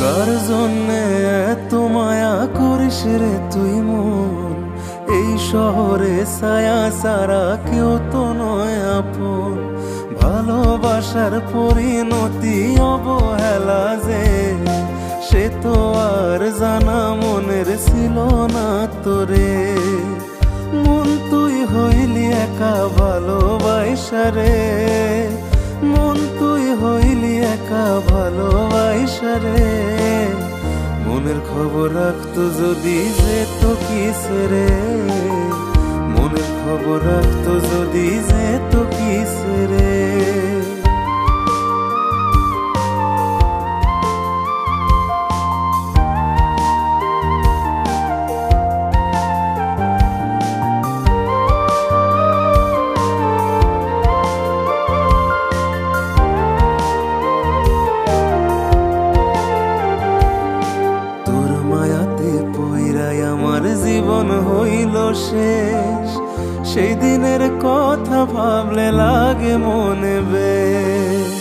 কার জন্যে এত মায়া করিস রে তুই মন? এই শহরে ছায়া সারা কেউ তো নয় আপন। ভালোবাসার পরিণতি অবহেলা যে, সে তো আর জানা মনের ছিল না তোরে। মন তুই হইলি একা ভালোবাসা রে, মন তুই হইলি একা ভালোবাসা রে। মনের খবর রাখতো যদি যেত কিসে রে, মনের খবর রাখতো যদি যেত কিসে রে। আমার জীবন হইল শেষ, সেই দিনের কথা ভাবলে লাগে মনে বেশ।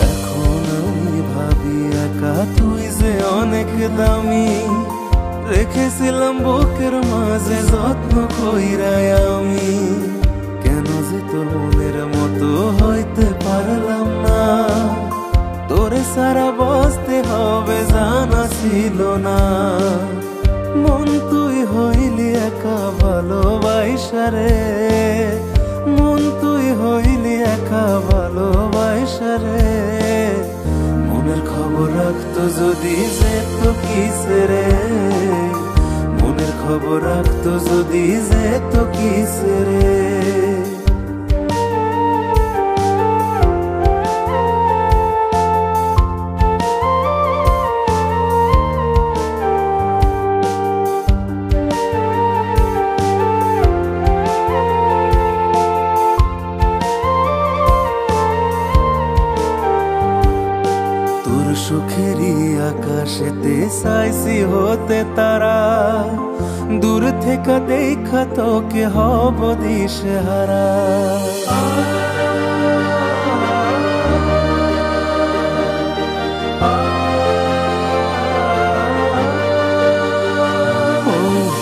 এখন আমি ভাবি একা তুই যে অনেক দামি, রেখেছিলাম বুকের মাঝে যত্ন কইরাই আমি। কেন যে তোর মনের মতো হইতে পারলাম না, তোরে সারা বাঁচতে হবে জানা ছিল না। মন তুই হইলি একা ভালোবাসা রে, মন তুই হইলি একা ভালোবাসা রে। মনের খবর রাখতো যদি যেত কিসে রে, মনের খবর রাখতো যদি যেত কিসে রে। সুখেরই আকাশেতে চাইছি হতে তারা, দূর থেকে দেখা তোকে হব দিশেহারা।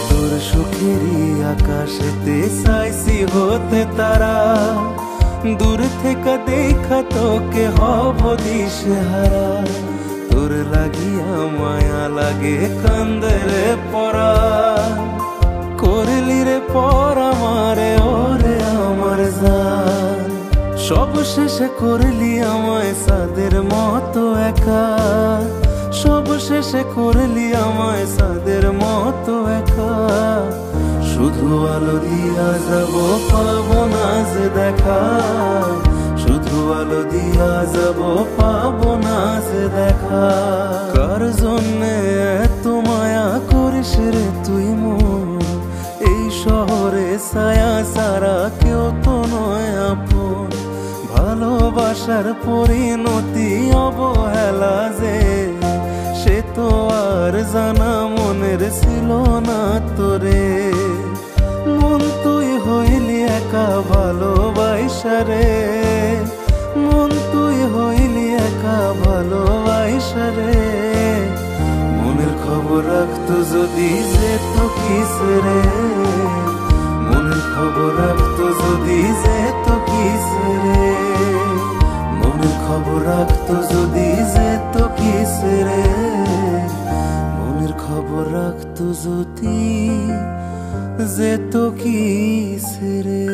তোর সুখেরই আকাশেতে চাইছি হতে তারা, দূর থেকে দেখা তোকে হব দিশেহারা। তোর লাগিয়া মায়া লাগে কান্দে রে পরা, করলি রে পরা মারে ওরে আমার জান। সব শেষে করলি আমায় সাদের মতো একা, সব শেষে করলি আমায় সাদের মতো একা। শুধু আলো দিয়া যাব পাবো না যে দেখা, শুধু আলো দিয়া যাব পাবো না যে দেখা। কার জন্যে এত মায়া করিস রে তুই মন? এই শহরে ছায়া সারা কেউ তো নয় আপন। ভালোবাসার পরিণতি অবহেলা যে, সে তো আর জানা মনের ছিল না তোরে। মন তুই হইলি একা ভালোবাসা রে, মন তুই হইলি একা ভালোবাসা রে। মনের খবর রাখতো যদি যেত কিসে রে, মনের খবর রাখতো যদি যেত কিসে রে। মনের খবর রাখতো যদি যেত কিসে রে, মনের খবর রাখতো যদি যেত কিসে রে।